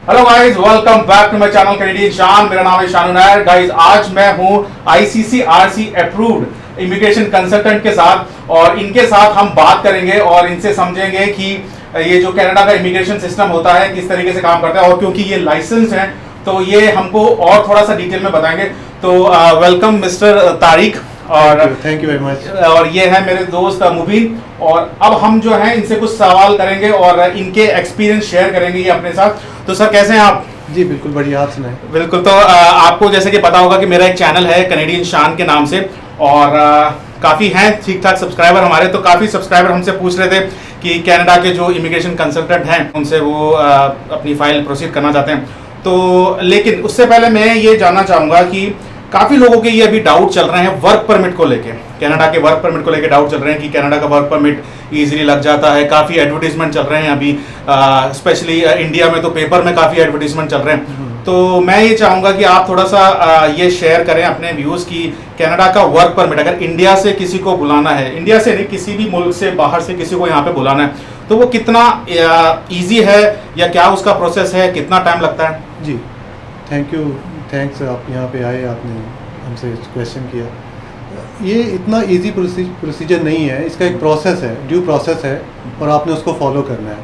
Hello guys, welcome back to my channel Canadian Shaan. मेरा नाम है शानू नायर। गाइस, आज मैं हूं ICCRC अप्रूव्ड इमिग्रेशन कंसल्टेंट के साथ और इनके साथ हम बात करेंगे और इनसे समझेंगे कि ये जो कनाडा का इमिग्रेशन सिस्टम होता है किस तरीके से काम करता है, और क्योंकि ये लाइसेंस है तो ये हमको और थोड़ा सा डिटेल में बताएंगे। तो वेलकम मिस्टर तारिक। और थैंक यू वेरी मच। और ये है मेरे दोस्त मुबीन। और अब हम जो है इनसे कुछ सवाल करेंगे और इनके एक्सपीरियंस शेयर करेंगे ये अपने साथ। तो सर, कैसे हैं आप? जी बिल्कुल बढ़िया, आप सुनाएं। बिल्कुल। तो आपको जैसे कि पता होगा कि मेरा एक चैनल है कैनेडियन शान के नाम से, और काफ़ी हैं ठीक ठाक सब्सक्राइबर हमारे। तो काफ़ी सब्सक्राइबर हमसे पूछ रहे थे कि कनाडा के जो इमिग्रेशन कंसल्टेंट हैं उनसे वो अपनी फाइल प्रोसीड करना चाहते हैं। तो लेकिन उससे पहले मैं ये जानना चाहूँगा कि काफ़ी लोगों के ये अभी डाउट चल रहे हैं वर्क परमिट को लेके, कनाडा के वर्क परमिट को लेके डाउट चल रहे हैं कि कनाडा का वर्क परमिट इजीली लग जाता है। काफ़ी एडवर्टीजमेंट चल रहे हैं अभी, स्पेशली इंडिया में तो पेपर में काफ़ी एडवर्टीजमेंट चल रहे हैं। तो मैं ये चाहूँगा कि आप थोड़ा सा ये शेयर करें अपने व्यूज़ की कनाडा का वर्क परमिट अगर इंडिया से किसी को बुलाना है, इंडिया से नहीं किसी भी मुल्क से बाहर से किसी को यहाँ पे बुलाना है, तो वो कितना ईजी है या क्या उसका प्रोसेस है, कितना टाइम लगता है? जी थैंक यू, थैंक्स आप यहाँ पे आए, आपने हमसे क्वेश्चन किया। ये इतना इजी प्रोसीजर नहीं है, इसका एक प्रोसेस है, ड्यू प्रोसेस है और आपने उसको फॉलो करना है।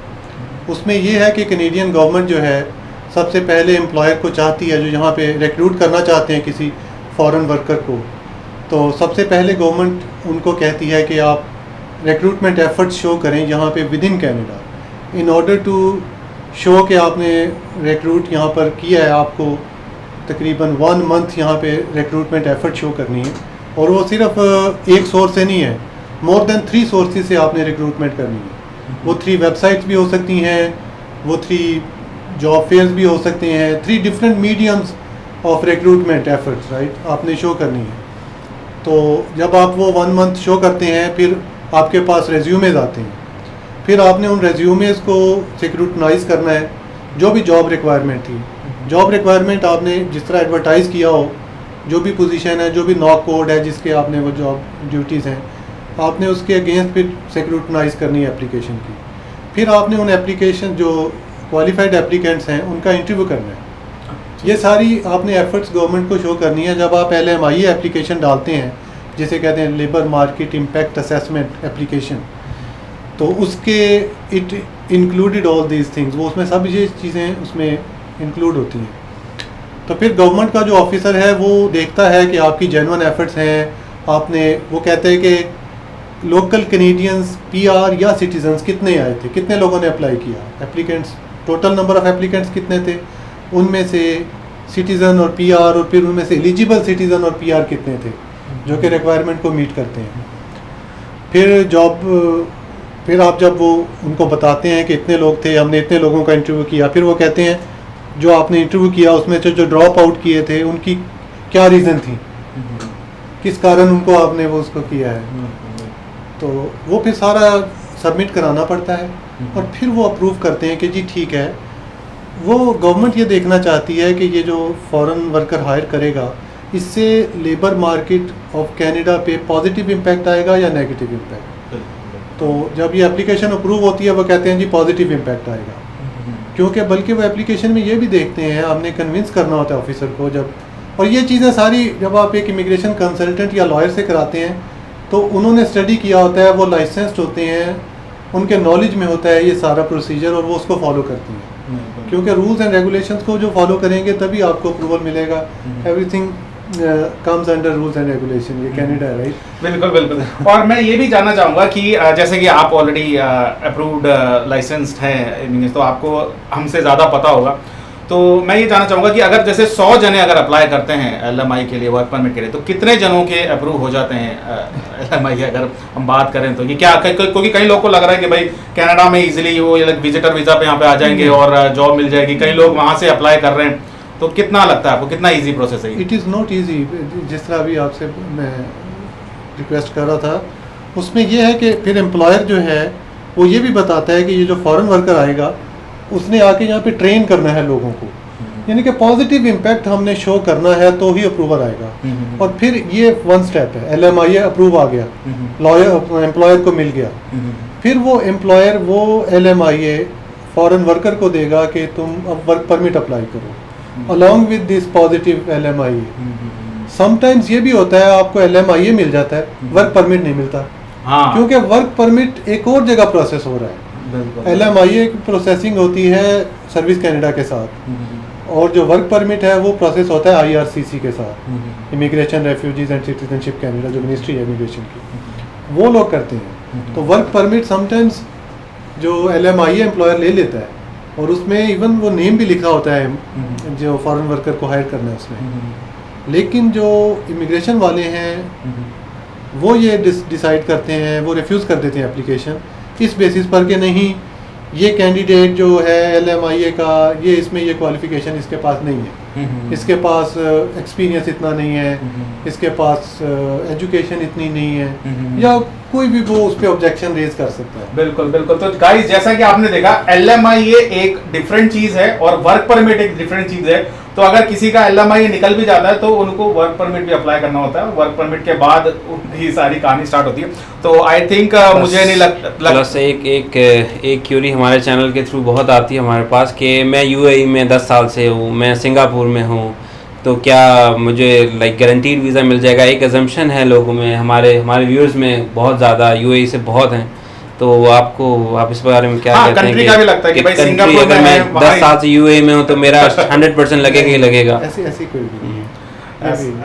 उसमें ये है कि कैनेडियन गवर्नमेंट जो है सबसे पहले एम्प्लॉयर को चाहती है जो यहाँ पे रिक्रूट करना चाहते हैं किसी फॉरेन वर्कर को, तो सबसे पहले गवर्नमेंट उनको कहती है कि आप रिक्रूटमेंट एफर्ट्स शो करें यहाँ पे with in Canada, in order to show कि आपने रिक्रूट यहाँ पर किया है। आपको तकरीबन 1 मंथ यहाँ पे रिक्रूटमेंट एफर्ट शो करनी है, और वो सिर्फ एक सोर्स से नहीं है, मोर देन 3 सोर्सेज से आपने रिक्रूटमेंट करनी है। वो 3 वेबसाइट्स भी हो सकती हैं, वो 3 जॉब फेयर्स भी हो सकते हैं, 3 different mediums of recruitment efforts, right, आपने शो करनी है। तो जब आप वो 1 मंथ शो करते हैं, फिर आपके पास रेज्यूमेज आते हैं, फिर आपने उन रेज्यूमेज को सिक्रूटनाइज करना है। जो भी जॉब रिक्वायरमेंट थी, जॉब रिक्वायरमेंट आपने जिस तरह एडवर्टाइज़ किया हो, जो भी पोजीशन है, जो भी नॉक कोड है जिसके आपने वो जॉब ड्यूटीज़ हैं, आपने उसके अगेंस्ट फिर सिक्रूटनाइज करनी है एप्लीकेशन की। फिर आपने उन एप्लीकेशन जो क्वालिफाइड एप्लीकेंट्स हैं उनका इंटरव्यू करना है। ये सारी आपने एफर्ट्स गवर्नमेंट को शो करनी है। जब आप LMIA एप्लीकेशन डालते हैं, जिसे कहते हैं labour market impact assessment application, तो उसके it included all these things, वो उसमें सब ये चीज़ें उसमें इंक्लूड होती हैं। तो फिर गवर्नमेंट का जो ऑफिसर है वो देखता है कि आपकी जेन्युइन एफर्ट्स हैं। आपने, वो कहते हैं कि लोकल कैनेडियंस PR या सिटीजन्स कितने आए थे, कितने लोगों ने अप्लाई किया, applicants, total number of applicants कितने थे, उनमें से सिटीज़न और PR, और फिर उनमें से एलिजिबल सिटीज़न और PR कितने थे जो कि रिक्वायरमेंट को मीट करते हैं। फिर आप जब वो उनको बताते हैं कि इतने लोग थे, हमने इतने लोगों का इंटरव्यू किया, फिर वो कहते हैं जो आपने इंटरव्यू किया उसमें से जो ड्रॉप आउट किए थे उनकी क्या रीज़न थी, किस कारण उनको आपने वो उसको किया है। तो वो फिर सारा सबमिट कराना पड़ता है और फिर वो अप्रूव करते हैं कि जी ठीक है। वो गवर्नमेंट ये देखना चाहती है कि ये जो फॉरेन वर्कर हायर करेगा, इससे लेबर मार्केट ऑफ कनाडा पे पॉजिटिव इम्पैक्ट आएगा या नेगेटिव इम्पैक्ट। तो जब ये एप्लीकेशन अप्रूव होती है वो कहते हैं जी पॉजिटिव इम्पैक्ट आएगा, क्योंकि बल्कि वो एप्लीकेशन में ये भी देखते हैं, आपने कन्विंस करना होता है ऑफिसर को जब, और ये चीज़ें सारी जब आप एक इमिग्रेशन कंसल्टेंट या लॉयर से कराते हैं तो उन्होंने स्टडी किया होता है, वो लाइसेंस्ड होते हैं, उनके नॉलेज में होता है ये सारा प्रोसीजर, और वो उसको फॉलो करते हैं, क्योंकि रूल्स एंड रेगुलेशंस को जो फॉलो करेंगे तभी आपको अप्रूवल मिलेगा। Everything comes under rules and regulation, ये कनाडा है, राइट? बिल्कुल बिल्कुल। और मैं ये भी जानना चाहूँगा कि जैसे कि आप ऑलरेडी अप्रूव्ड लाइसेंस्ड हैं, तो आपको हमसे ज़्यादा पता होगा। तो मैं ये जानना चाहूँगा कि अगर जैसे 100 जने अगर अप्लाई करते हैं LMI के लिए, वर्क परमिट के लिए, तो कितने जनों के अप्रूव हो जाते हैं LMI अगर हम बात करें तो? ये क्या, क्योंकि कई लोगों को लग रहा है कि भाई कनाडा में इजीली वो विजिटर वीज़ा पे यहाँ पे आ जाएंगे और जॉब मिल जाएगी, कई लोग वहाँ से अप्लाई कर रहे हैं, तो कितना लगता है आपको, कितना ईजी प्रोसेस है? It is not easy. जिस तरह अभी आपसे मैं रिक्वेस्ट कर रहा था, उसमें यह है कि फिर एम्प्लॉयर जो है वो ये भी बताता है कि ये जो फॉरेन वर्कर आएगा उसने आके यहाँ पे ट्रेन करना है लोगों को, यानी कि पॉजिटिव इम्पैक्ट हमने शो करना है तो ही अप्रूवल आएगा। और फिर ये 1 स्टेप है, LMIA अप्रूव आ गया, लॉयर एम्प्लॉयर को मिल गया, फिर वो एम्प्लॉयर वो LMIA फॉरेन वर्कर को देगा कि तुम अब वर्क परमिट अप्लाई करो along with this positive LMIA। Sometimes ये भी होता है आपको LMIA मिल जाता है, वर्क परमिट नहीं मिलता। हाँ। क्योंकि वर्क परमिट एक और जगह प्रोसेस हो रहा है। LMIA की प्रोसेसिंग होती है सर्विस कैनेडा के साथ, और जो वर्क परमिट है वो प्रोसेस होता है IRCC के साथ, immigration refugees and citizenship Canada, जो मिनिस्ट्री है इमिग्रेशन की, वो लोग करते हैं। तो वर्क परमिट समटाइम्स जो LMIA एम्प्लॉयर ले लेता है, और उसमें इवन वो नेम भी लिखा होता है जो फॉरेन वर्कर को हायर करना है उसमें। लेकिन जो इमिग्रेशन वाले हैं वो ये डिसाइड करते हैं, वो रिफ्यूज़ कर देते हैं एप्लीकेशन इस बेसिस पर कि नहीं, ये कैंडिडेट जो है LMIA का, ये इसमें ये क्वालिफिकेशन इसके पास नहीं है, इसके पास एक्सपीरियंस इतना नहीं है, इसके पास एजुकेशन इतनी नहीं है, या कोई भी वो उस पर ऑब्जेक्शन रेज कर सकता है। बिल्कुल बिल्कुल। तो गाइस जैसा कि आपने देखा, LMIA एक डिफरेंट चीज है और वर्क परमिट एक डिफरेंट चीज है। तो अगर किसी का LMIA निकल भी जाता है तो उनको वर्क परमिट भी अप्लाई करना होता है, वर्क परमिट के बाद उनकी सारी कहानी स्टार्ट होती है। तो आई थिंक मुझे नहीं लगता। प्लस एक क्यूरी हमारे चैनल के थ्रू बहुत आती है हमारे पास कि मैं UAE में 10 साल से हूँ, मैं सिंगापुर में हूँ, तो क्या मुझे लाइक गारंटीड वीज़ा मिल जाएगा। एक अजम्पशन है लोगों में, हमारे व्यूअर्स में बहुत ज़्यादा UAE से बहुत हैं। तो आप इस बारे में क्या कहते हैं? कंट्री का भी लगता है कि भाई सिंगापुर अगर मैं 10 साल से UAE में हूँ तो मेरा 100% लगेगा ही लगेगा। ऐसी कोई भी नहीं है,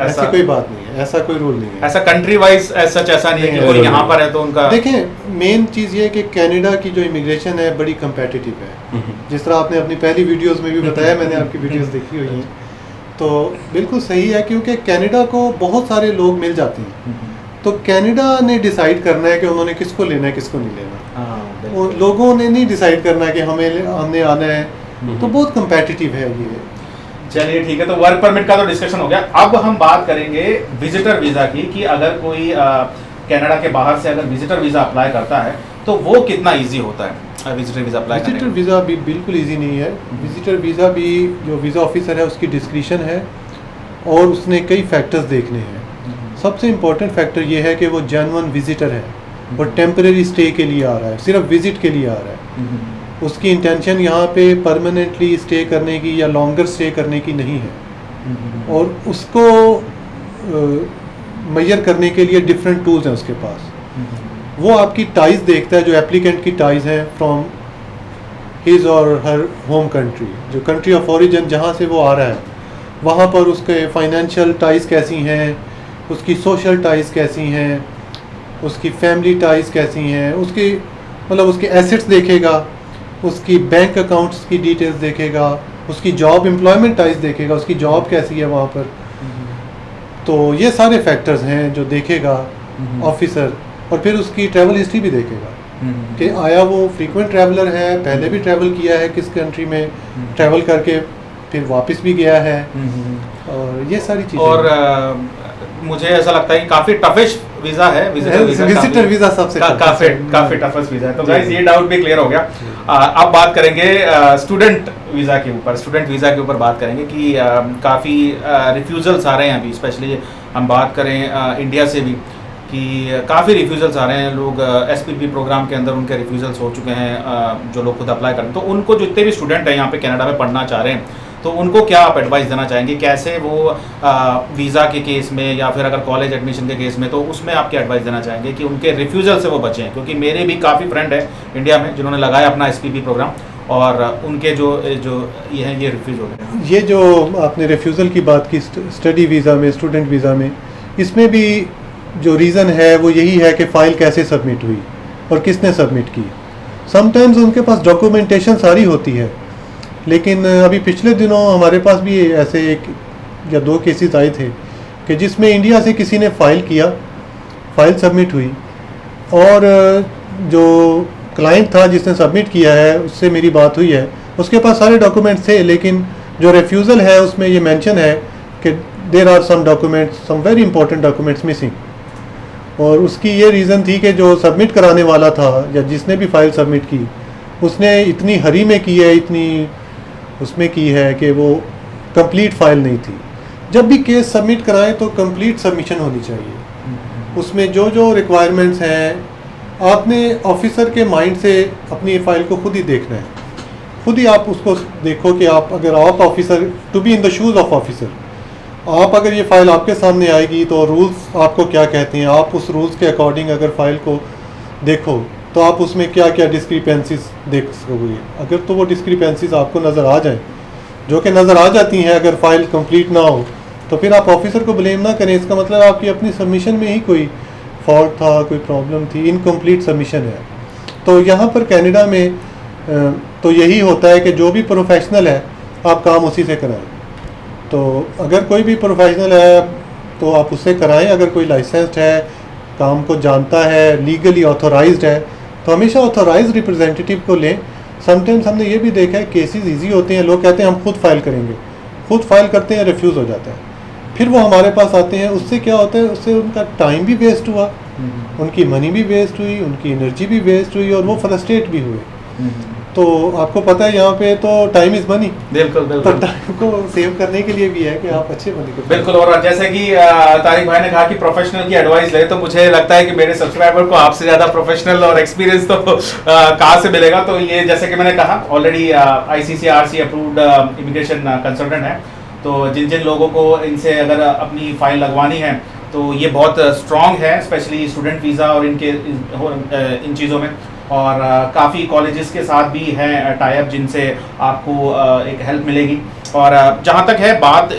ऐसी कोई बात नहीं है, ऐसा कोई रूल नहीं है, ऐसा कंट्री वाइज सच ऐसा नहीं है कि कोई यहाँ पर है तो उनका। देखें मेन चीज़ ये है कि कनाडा की जो इमिग्रेशन है बड़ी कंपेटिटिव है। जिस तरह आपने अपनी पहली वीडियोस में भी बताया, मैंने आपकी वीडियोस देखी हुई हैं, तो बिल्कुल सही है, क्योंकि कनाडा को बहुत सारे लोग मिल जाते हैं। तो कनाडा ने डिसाइड करना है कि उन्होंने किसको लेना है किसको नहीं लेना। और लोगों ने नहीं डिसाइड करना है कि हमने आना है। तो बहुत कंपेटिटिव है ये। चलिए ठीक है, तो वर्क परमिट का तो डिस्कशन हो गया। अब हम बात करेंगे विजिटर वीज़ा की, कि अगर कोई कनाडा के बाहर से अगर विजिटर वीज़ा अप्लाई करता है तो वो कितना इजी होता है विजिटर वीज़ा अप्लाई करना। विजिटर वीज़ा भी बिल्कुल इजी नहीं है। विजिटर वीज़ा भी जो वीज़ा ऑफिसर है उसकी डिस्क्रिशन है, और उसने कई फैक्टर्स देखने हैं। सबसे इम्पोर्टेंट फैक्टर ये है कि वो जेन्युइन विजिटर है और टेम्परेरी स्टे के लिए आ रहा है, सिर्फ विजिट के लिए आ रहा है। उसकी इंटेंशन यहाँ पे परमानेंटली स्टे करने की या लॉन्गर स्टे करने की नहीं है। और उसको मेजर करने के लिए डिफरेंट टूल्स हैं उसके पास। वो आपकी टाइज देखता है, जो एप्लीकेंट की टाइज हैं फ्रॉम हिज और हर होम कंट्री, जो कंट्री ऑफ ओरिजिन जहाँ से वो आ रहा है, वहाँ पर उसके फाइनेंशियल टाइज कैसी हैं, उसकी सोशल टाइज कैसी हैं, उसकी फैमिली टाइज कैसी हैं, उसकी मतलब उसके एसेट्स देखेगा, उसकी बैंक अकाउंट्स की डिटेल्स देखेगा, उसकी जॉब एम्प्लॉयमेंट टाइज देखेगा, उसकी जॉब कैसी है वहाँ पर। तो ये सारे फैक्टर्स हैं जो देखेगा ऑफिसर, और फिर उसकी ट्रैवल हिस्ट्री भी देखेगा कि आया वो फ्रीक्वेंट ट्रैवलर है, पहले भी ट्रैवल किया है किस कंट्री में, ट्रैवल करके फिर वापस भी गया है, और ये सारी चीज़ें। और मुझे ऐसा लगता है कि काफी टफेस्ट वीजा है विजिटर वीजा सबसे काफी टफेस्ट वीजा है। तो गाइस ये डाउट भी क्लियर हो गया। अब बात करेंगे स्टूडेंट वीजा के ऊपर। स्टूडेंट वीजा के ऊपर बात करेंगे कि काफी रिफ्यूजल्स आ रहे हैं अभी, स्पेशली हम बात करें इंडिया से भी, कि काफ़ी रिफ्यूजल्स आ रहे हैं। लोग SPP प्रोग्राम के अंदर उनके रिफ्यूजल्स हो चुके हैं, जो लोग खुद अप्लाई करें। तो उनको जितने भी स्टूडेंट हैं यहाँ पे कनाडा में पढ़ना चाह रहे हैं, तो उनको क्या आप एडवाइस देना चाहेंगे, कैसे वो वीज़ा के केस में या फिर अगर कॉलेज एडमिशन के केस में, तो उसमें आप क्या एडवाइस देना चाहेंगे कि उनके रिफ्यूजल से वो बचें? क्योंकि मेरे भी काफ़ी फ्रेंड हैं इंडिया में जिन्होंने लगाया अपना SPP प्रोग्राम, और उनके जो ये हैं ये रिफ्यूज़ हो गए। ये जो आपने रिफ्यूज़ल की बात की स्टडी वीज़ा में, स्टूडेंट वीज़ा में, इसमें भी जो रीज़न है वो यही है कि फ़ाइल कैसे सबमिट हुई और किसने सबमिट की। समटाइम्स उनके पास डॉक्यूमेंटेशन सारी होती है, लेकिन अभी पिछले दिनों हमारे पास भी ऐसे 1 या 2 केसेस आए थे कि जिसमें इंडिया से किसी ने फ़ाइल किया, फ़ाइल सबमिट हुई, और जो क्लाइंट था जिसने सबमिट किया है उससे मेरी बात हुई है, उसके पास सारे डॉक्यूमेंट्स थे, लेकिन जो रिफ्यूज़ल है उसमें ये मेंशन है कि there are some documents, some very important documents missing. और उसकी ये रीज़न थी कि जो सबमिट कराने वाला था या जिसने भी फ़ाइल सबमिट की, उसने इतनी हरी में की है, इतनी उसमें की है कि वो कंप्लीट फ़ाइल नहीं थी। जब भी केस सबमिट कराएं तो कंप्लीट सबमिशन होनी चाहिए। उसमें जो जो रिक्वायरमेंट्स हैं आपने ऑफिसर के माइंड से अपनी फ़ाइल को खुद ही देखना है खुद ही आप उसको देखो कि आप अगर आप officer, to be in the shoes of officer, आप अगर ये फ़ाइल आपके सामने आएगी तो रूल्स आपको क्या कहते हैं, आप उस रूल्स के अकॉर्डिंग अगर फ़ाइल को देखो तो आप उसमें क्या क्या डिस्क्रिपेंसीज देख सकोगे। अगर तो वो डिस्क्रिपेंसीज आपको नज़र आ जाए, जो कि नज़र आ जाती हैं अगर फ़ाइल कंप्लीट ना हो, तो फिर आप ऑफिसर को ब्लेम ना करें। इसका मतलब आपकी अपनी सबमिशन में ही कोई फॉल्ट था, कोई प्रॉब्लम थी, इनकम्प्लीट सबमिशन है। तो यहाँ पर कनाडा में तो यही होता है कि जो भी प्रोफेशनल है आप काम उसी से कराएं। तो अगर कोई भी प्रोफेशनल है तो आप उससे कराएं। अगर कोई लाइसेंस्ड है, काम को जानता है, लीगली ऑथोराइज्ड है, तो हमेशा ऑथोराइज्ड रिप्रेजेंटेटिव को लें। समटाइम्स हमने ये भी देखा है केसेस इजी होते हैं, लोग कहते हैं हम खुद फाइल करेंगे, खुद फाइल करते हैं, रिफ्यूज़ हो जाता है, फिर वो हमारे पास आते हैं। उससे क्या होता है, उससे उनका टाइम भी वेस्ट हुआ, उनकी मनी भी वेस्ट हुई, उनकी एनर्जी भी वेस्ट हुई और वो फ्रस्ट्रेट भी हुए। तो आपको पता है यहाँ पे तो टाइम इज़ मनी। बिल्कुल तो बिल्कुल टाइम को सेव करने के लिए भी है कि आप अच्छे बने को बिल्कुल। और जैसे कि तारिक भाई ने कहा कि प्रोफेशनल की एडवाइस ले, तो मुझे लगता है कि मेरे सब्सक्राइबर को आपसे ज़्यादा प्रोफेशनल और एक्सपीरियंस तो कहाँ से मिलेगा। तो ये जैसे कि मैंने कहा already ICCRC approved immigration consultant है। तो जिन जिन लोगों को इनसे अगर अपनी फ़ाइल लगवानी है तो ये बहुत स्ट्रॉन्ग है, स्पेशली स्टूडेंट वीज़ा और इनके इन चीज़ों में। और काफ़ी कॉलेजेस के साथ भी हैं टाई अप जिनसे आपको एक हेल्प मिलेगी। और जहाँ तक है बात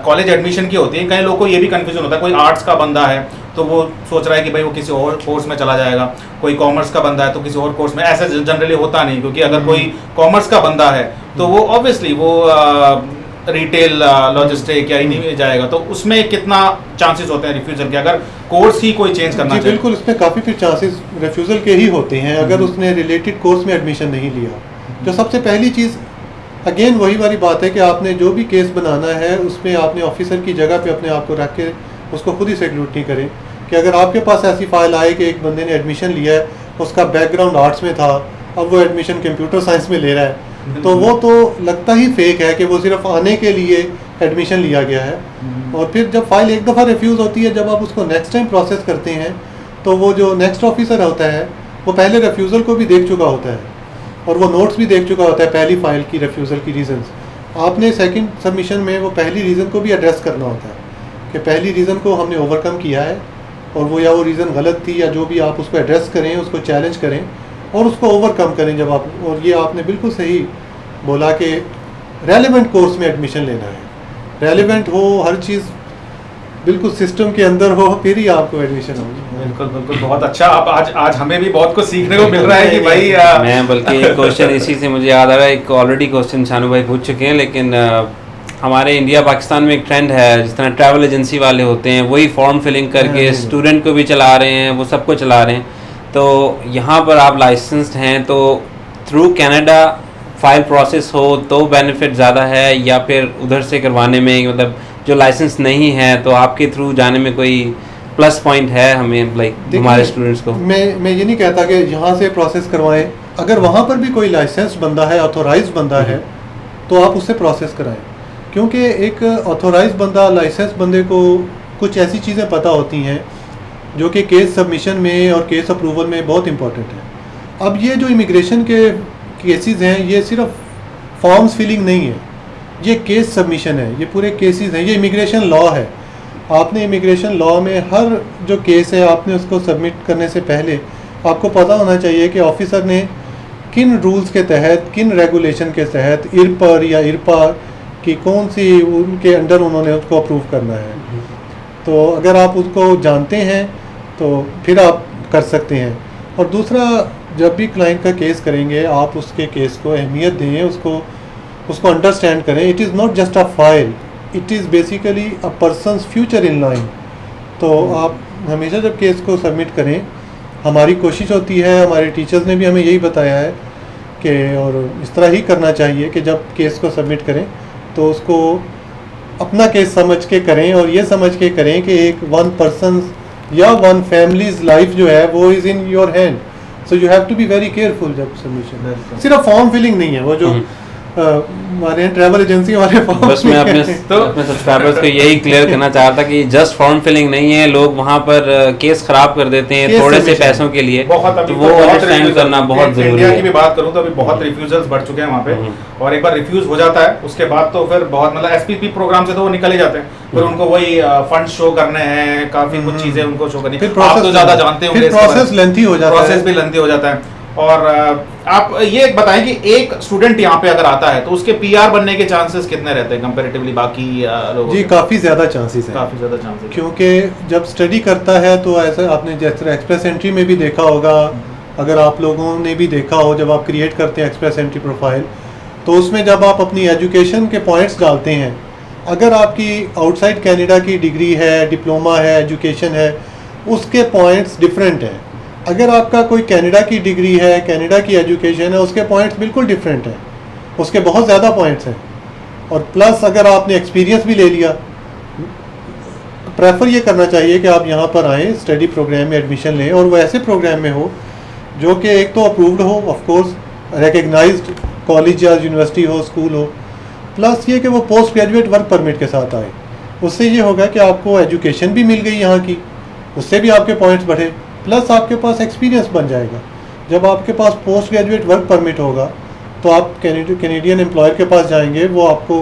कॉलेज एडमिशन की होती है, कई लोगों को ये भी कन्फ्यूजन होता है। कोई आर्ट्स का बंदा है तो वो सोच रहा है कि भाई वो किसी और कोर्स में चला जाएगा, कोई कॉमर्स का बंदा है तो किसी और कोर्स में। ऐसा जनरली होता नहीं, क्योंकि अगर कोई कॉमर्स का बंदा है तो वो ऑब्वियसली वो रिटेल लॉजिस्टिक या इन्हीं में जाएगा। तो उसमें कितना चांसेस होते हैं रिफ्यूजल के, अगर कोर्स ही कोई चेंज करना चाहिए? बिल्कुल, इसमें काफ़ी फिर चांसेस रिफ्यूज़ल के ही होते हैं अगर उसने रिलेटेड कोर्स में एडमिशन नहीं लिया। तो सबसे पहली चीज़ अगेन वही वाली बात है कि आपने जो भी केस बनाना है उसमें आपने ऑफिसर की जगह पे अपने आप को रख के उसको खुद ही सिक्योरिटी करें कि अगर आपके पास ऐसी फाइल आए कि एक बंदे ने एडमिशन लिया है, उसका बैकग्राउंड आर्ट्स में था, अब वो एडमिशन कंप्यूटर साइंस में ले रहा है, तो वो तो लगता ही फेक है कि वो सिर्फ आने के लिए एडमिशन लिया गया है। और फिर जब फाइल एक दफ़ा रिफ्यूज़ होती है, जब आप उसको नेक्स्ट टाइम प्रोसेस करते हैं तो वो जो नेक्स्ट ऑफिसर होता है वो पहले रिफ्यूज़ल को भी देख चुका होता है और वो नोट्स भी देख चुका होता है पहली फाइल की रिफ्यूज़ल की रीज़न्स। आपने सेकंड सबमिशन में वो पहली रीज़न को भी एड्रेस करना होता है कि पहली रीज़न को हमने ओवरकम किया है और वो या वो रीज़न गलत थी या जो भी, आप उसको एड्रेस करें, उसको चैलेंज करें और उसको ओवरकम करें जब आप। और ये आपने बिल्कुल सही बोला कि रेलेवेंट कोर्स में एडमिशन लेना है, रेलेवेंट हो, हर चीज़ बिल्कुल सिस्टम के अंदर हो, फिर ही आपको एडमिशन होगी। बिल्कुल बिल्कुल, बहुत अच्छा। अब आज हमें भी बहुत कुछ सीखने को मिल रहा है कि भाई मैं बल्कि एक क्वेश्चन इसी से मुझे याद आ रहा है, एक ऑलरेडी क्वेश्चन शानू भाई पूछ चुके हैं, लेकिन हमारे इंडिया पाकिस्तान में एक ट्रेंड है, जिस तरह ट्रैवल एजेंसी वाले होते हैं वही फॉर्म फिलिंग करके स्टूडेंट को भी चला रहे हैं, वो सबको चला रहे हैं। तो यहाँ पर आप लाइसेंस्ड हैं तो थ्रू कनाडा फाइल प्रोसेस हो तो बेनिफिट ज़्यादा है, या फिर उधर से करवाने में, मतलब जो लाइसेंस नहीं है तो आपके थ्रू जाने में कोई प्लस पॉइंट है हमें, लाइक हमारे स्टूडेंट्स को? मैं ये नहीं कहता कि यहाँ से प्रोसेस करवाएं। अगर वहाँ पर भी कोई लाइसेंस बंदा है, ऑथोराइज बंदा है, तो आप उससे प्रोसेस कराएं, क्योंकि एक ऑथोराइज बंदा, लाइसेंस बंदे को कुछ ऐसी चीज़ें पता होती हैं जो कि केस सबमिशन में और केस अप्रूवल में बहुत इंपॉर्टेंट है। अब ये जो इमिग्रेशन के केसेस हैं, ये सिर्फ फॉर्म्स फिलिंग नहीं है, ये केस सबमिशन है, ये पूरे केसेस हैं, ये इमिग्रेशन लॉ है। आपने इमिग्रेशन लॉ में हर जो केस है आपने उसको सबमिट करने से पहले आपको पता होना चाहिए कि ऑफिसर ने किन रूल्स के तहत, किन रेगुलेशन के तहत, इरपर या इरपा की कौन सी उनके अंडर उन्होंने उसको अप्रूव करना है। तो अगर आप उसको जानते हैं तो फिर आप कर सकते हैं। और दूसरा, जब भी क्लाइंट का केस करेंगे आप उसके केस को अहमियत दें, उसको अंडरस्टैंड करें। It is not just a file, it is basically a person's future in line. तो आप हमेशा जब केस को सबमिट करें, हमारी कोशिश होती है, हमारे टीचर्स ने भी हमें यही बताया है कि और इस तरह ही करना चाहिए कि जब केस को सबमिट करें तो उसको अपना केस समझ के करें और ये समझ के करें कि एक वन पर्सन या वन फैमिलीज लाइफ जो है वो is in your hand. So you have to be very careful जब सबमिशन। सिर्फ फॉर्म फिलिंग नहीं है, वो जो हमारे ट्रैवल एजेंसी हमारे बस मैं अपने सब्सक्राइबर्स को यही क्लियर करना चाह रहा था कि जस्ट फॉर्म फिलिंग नहीं है, लोग वहाँ पर केस खराब कर देते हैं थोड़े से पैसों के लिए, तो वो अंडरस्टैंड करना बहुत जरूरी है। इंडिया की भी बात करूँ तो अभी बहुत रिफ्यूजल्स बढ़ चुके हैं वहाँ पे, और एक बार रिफ्यूज हो जाता है उसके बाद तो फिर बहुत मतलब एसपीपी प्रोग्राम से तो वो निकल ही जाते हैं, फिर उनको वही फंड शो करने हैं, काफी कुछ चीजें उनको शो करनी, आप तो ज्यादा जानते होंगे, प्रोसेस लेंथी हो जाता है, प्रोसेस भी लेंथी हो जाता है। और आप ये बताएं कि एक स्टूडेंट यहाँ पे अगर आता है तो उसके पीआर बनने के चांसेस कितने रहते हैं कंपैरेटिवली बाकी लोगों जी? काफ़ी ज़्यादा चांसेस हैं, काफ़ी ज़्यादा चांसेस, क्योंकि जब स्टडी करता है तो ऐसा आपने जिस तरह एक्सप्रेस एंट्री में भी देखा होगा, अगर आप लोगों ने भी देखा हो, जब आप क्रिएट करते हैं एक्सप्रेस एंट्री प्रोफाइल, तो उसमें जब आप अपनी एजुकेशन के पॉइंट्स डालते हैं, अगर आपकी आउटसाइड कनाडा की डिग्री है, डिप्लोमा है, एजुकेशन है, उसके पॉइंट्स डिफरेंट हैं। अगर आपका कोई कनाडा की डिग्री है, कनाडा की एजुकेशन है, उसके पॉइंट्स बिल्कुल डिफरेंट हैं, उसके बहुत ज़्यादा पॉइंट्स हैं। और प्लस अगर आपने एक्सपीरियंस भी ले लिया, प्रेफर ये करना चाहिए कि आप यहाँ पर आएँ, स्टडी प्रोग्राम में एडमिशन लें, और वो ऐसे प्रोग्राम में हो जो कि एक तो अप्रूव्ड हो, ऑफ कोर्स रिकग्नाइज्ड कॉलेज या यूनिवर्सिटी हो, स्कूल हो, प्लस ये कि वो पोस्ट ग्रेजुएट वर्क परमिट के साथ आए। उससे ये होगा कि आपको एजुकेशन भी मिल गई यहाँ की, उससे भी आपके पॉइंट्स बढ़े, प्लस आपके पास एक्सपीरियंस बन जाएगा। जब आपके पास पोस्ट ग्रेजुएट वर्क परमिट होगा तो आप कैनेडियन एम्प्लॉयर के पास जाएंगे, वो आपको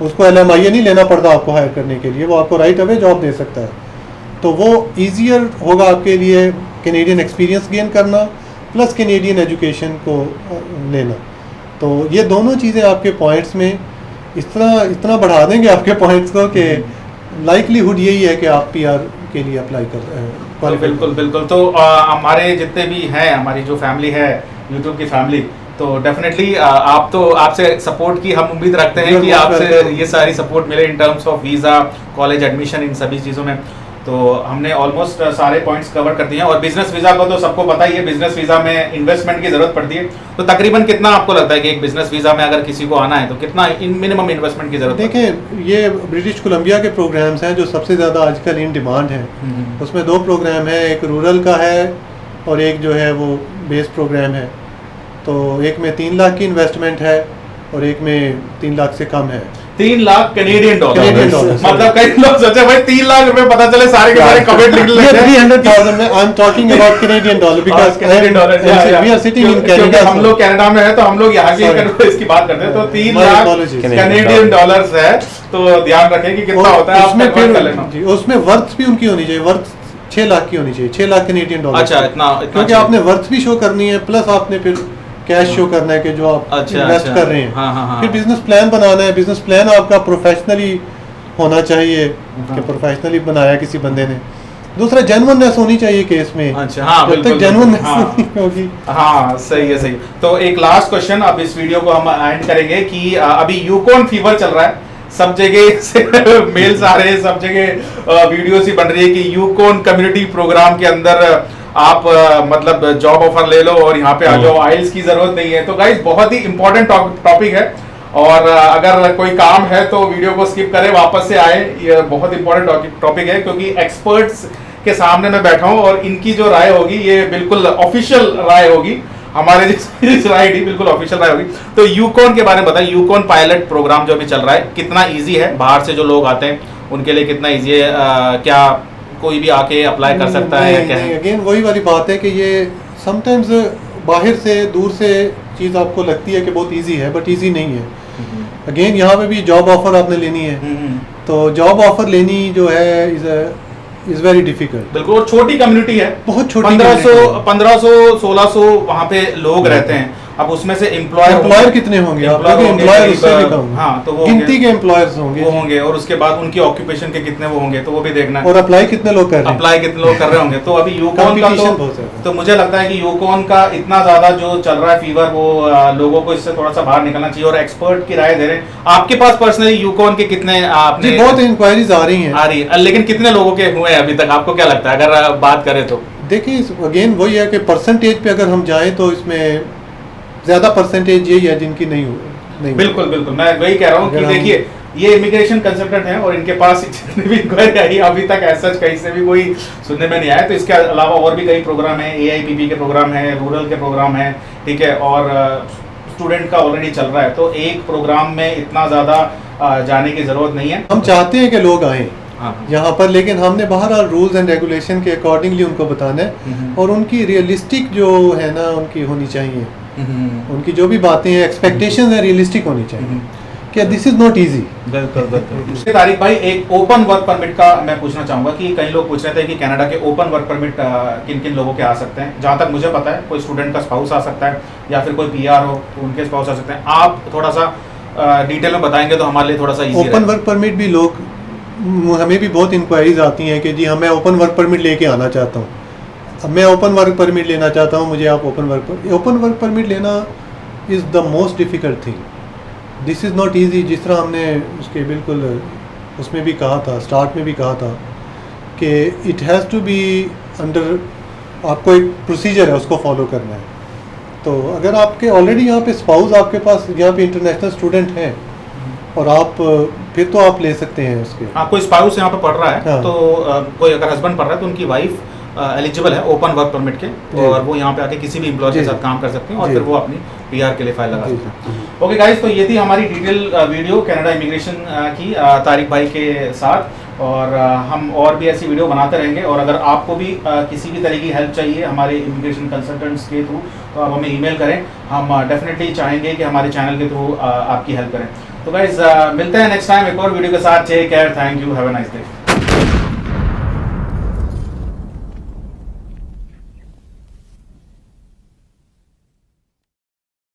उसको LMIA नहीं लेना पड़ता आपको हायर करने के लिए, वो आपको राइट अवे जॉब दे सकता है। तो वो ईजियर होगा आपके लिए कैनेडियन एक्सपीरियंस गेन करना प्लस कैनेडियन एजुकेशन को लेना। तो ये दोनों चीज़ें आपके पॉइंट्स में इतना बढ़ा देंगे आपके पॉइंट्स को कि लाइकलीहुड यही है कि आप PR के लिए अप्लाई कर रहे हैं। बिल्कुल बिल्कुल। तो हमारे जितने भी हैं, हमारी जो फैमिली है यूट्यूब की फैमिली, तो डेफिनेटली आप तो आपसे सपोर्ट की हम उम्मीद रखते हैं कि आपसे ये सारी सपोर्ट मिले in terms of visa, college admission, इन सभी चीज़ों में। तो हमने ऑलमोस्ट सारे पॉइंट्स कवर कर दिए हैं। और बिजनेस वीज़ा को तो सबको पता ही है, बिजनेस वीज़ा में इन्वेस्टमेंट की ज़रूरत पड़ती है। तो तकरीबन कितना आपको लगता है कि एक बिजनेस वीज़ा में अगर किसी को आना है तो कितना मिनिमम इन्वेस्टमेंट की ज़रूरत? देखें, ये ब्रिटिश कोलंबिया के प्रोग्राम्स हैं जो सबसे ज़्यादा आजकल इन डिमांड हैं। उसमें 2 प्रोग्राम हैं, एक रूरल का है और एक जो है वो बेस प्रोग्राम है। तो एक में 3 लाख की इन्वेस्टमेंट है और एक में 3 लाख से कम है। 3 लाख कैनेडियन डॉलर। मतलब कई लोग सोचे भाई 3 लाख रुपए, पता चले सारे के सारे कमेंट लिख लेते हैं। 300,000 में I am talking about Canadian dollar because Canadian dollar we are sitting in Canada. हम लोग कनाडा में है तो हम लोग यहाँ की इसकी बात करते हैं। तो 3 लाख कैनेडियन डॉलर्स है, तो ध्यान रखें कि कितना होता है। उसमें फिर उसमें वर्थ भी उनकी होनी चाहिए, वर्थ 6 लाख की होनी चाहिए, 6 लाख कैनेडियन डॉलर। अच्छा, इतना क्योंकि आपने वर्थ भी शो करनी है, प्लस आपने फिर कैश शो करना है कि जो आप इन्वेस्ट कर रहे हैं। हाँ। फिर बिजनेस प्लान बनाना है। बिजनेस प्लान आपका प्रोफेशनली होना चाहिए कि प्रोफेशनली बनाया किसी बंदे ने। दूसरा जेन्युइननेस होनी चाहिए केस में। अच्छा, हाँ, जब तक जेन्युइननेस होगी। हाँ, सही है, सही। तो एक लास्ट क्वेश्चन, अब इस वीडियो को हम एंड करेंगे कि अभी यूकॉन फीवर चल रहा है, सब जगह से मेल्स आ रहे हैं, सब जगह वीडियोस ही बन रही है कि यूकॉन कम्युनिटी प्रोग्राम के अंदर आप मतलब जॉब ऑफर ले लो और यहाँ पे आ जाओ, आइल्स की जरूरत नहीं है। तो गाइस बहुत ही इंपॉर्टेंट टॉपिक है, और अगर कोई काम है तो वीडियो को स्किप करें, वापस से आए। ये बहुत इंपॉर्टेंट टॉपिक है क्योंकि एक्सपर्ट्स के सामने मैं बैठा हूँ और इनकी जो राय होगी ये बिल्कुल ऑफिशियल राय होगी, हमारे जिस राय नहीं, बिल्कुल ऑफिशियल राय होगी। तो यूकॉन के बारे में बताइए, यूकॉन पायलट प्रोग्राम जो अभी चल रहा है कितना ईजी है, बाहर से जो लोग आते हैं उनके लिए कितना ईजी है, क्या कोई भी आके अप्लाई कर सकता है? क्या अगेन वही वाली बात है कि ये समटाइम्स बाहर से दूर से चीज़ आपको लगती है कि बहुत इजी है, बट इजी नहीं है। अगेन यहाँ पे भी जॉब ऑफर आपने लेनी है, तो जॉब ऑफर लेनी जो है इज वेरी डिफिकल्ट। बिल्कुल, छोटी कम्युनिटी है, बहुत छोटी, 1500 1600 वहाँ पे लोग रहते हैं। अब उसमें से एम्प्लॉयर कितने होंगे? एम्प्लॉयर उससे भी कम। हाँ, तो वो गिनती के एम्प्लॉयर्स होंगे, और उसके बाद उनकी ऑक्यूपेशन के कितने वो होंगे, तो वो भी देखना है। और अप्लाई कितने लोग कर रहे होंगे। तो अभी यूकॉन का तो मुझे लगता है कि यूकॉन का इतना ज्यादा जो चल रहा है फीवर, वो लोगों को इससे थोड़ा सा बाहर निकलना चाहिए। और एक्सपर्ट की राय दे रहे हैं। आपके पास पर्सनली यूकॉन के कितने आपने? बहुत इंक्वायरीज आ रही है, लेकिन कितने लोगों के हुए हैं अभी तक, आपको क्या लगता है अगर बात करें तो? देखिए, अगेन वही है कि परसेंटेज पे अगर हम जाएं तो इसमें ज्यादा परसेंटेज यही है जिनकी नहीं। बिल्कुल, मैं वही कह रहा हूँ कि देखिए, ये इमिग्रेशन कंसल्टेंट हैं और इनके पास जितने भी इंक्वायरी आई अभी तक ऐसा कहीं से भी कोई सुनने में नहीं आया। तो इसके अलावा और भी कई प्रोग्राम हैं, AIPP के प्रोग्राम हैं, रूरल के प्रोग्राम हैं, ठीक है, और स्टूडेंट का ऑलरेडी चल रहा है, तो एक प्रोग्राम में इतना ज़्यादा जाने की ज़रूरत नहीं है। हम चाहते हैं कि लोग आएँ हाँ यहाँ पर, लेकिन हमने बहरहाल रूल्स एंड रेगुलेशन के अकॉर्डिंगली उनको बताना है, और उनकी रियलिस्टिक जो है ना उनकी होनी चाहिए, उनकी जो भी बातें हैं एक्सपेक्टेशंस है रियलिस्टिक होनी चाहिए कि दिस इज़ नॉट ईजी। बिल्कुल बिल्कुल। तारिक भाई, एक ओपन वर्क परमिट का मैं पूछना चाहूँगा कि कई लोग पूछ रहे थे कि कनाडा के ओपन वर्क परमिट किन किन लोगों के आ सकते हैं। जहाँ तक मुझे पता है कोई स्टूडेंट का स्पाउस आ सकता है, या फिर कोई PR हो तो उनके स्पाउस आ सकते हैं। आप थोड़ा सा डिटेल में बताएंगे तो हमारे लिए थोड़ा सा ईजी। ओपन वर्क परमिट भी लोग, हमें भी बहुत इंक्वायरीज आती हैं कि जी हमें ओपन वर्क परमिट लेके आना चाहता हूँ, अब मैं ओपन वर्क परमिट लेना चाहता हूँ, मुझे आप ओपन वर्क परमिट लेना is the most difficult thing. This is not easy. जिस तरह हमने उसके बिल्कुल उसमें भी कहा था, स्टार्ट में भी कहा था कि it has to be under, आपको एक प्रोसीजर है उसको फॉलो करना है। तो अगर आपके ऑलरेडी यहाँ पे स्पाउस आपके पास यहाँ पे इंटरनेशनल स्टूडेंट हैं और आप फिर तो आप ले सकते हैं उसके। हाँ, कोई स्पाउस यहाँ पे पढ़ रहा है हाँ। तो कोई अगर हस्बैंड पढ़ रहा है तो उनकी वाइफ एलिजिबल है ओपन वर्क परमिट के, और वो यहाँ पे आके किसी भी एम्प्लॉय के साथ काम कर सकते हैं और फिर वो अपनी PR के लिए फाइल लगा सकते हैं। ओके गाइस, तो ये थी हमारी डिटेल वीडियो कनाडा इमिग्रेशन की तारिक भाई के साथ, और हम और भी ऐसी वीडियो बनाते रहेंगे। और अगर आपको भी किसी भी तरह की हेल्प चाहिए हमारे इमिग्रेशन कंसल्टेंट्स के थ्रू तो आप हमें ईमेल करें, हम डेफिनेटली चाहेंगे कि हमारे चैनल के थ्रू आपकी हेल्प करें। तो गाइस मिलते हैं नेक्स्ट टाइम एक और वीडियो के साथ। Take care, thank you, have a nice day.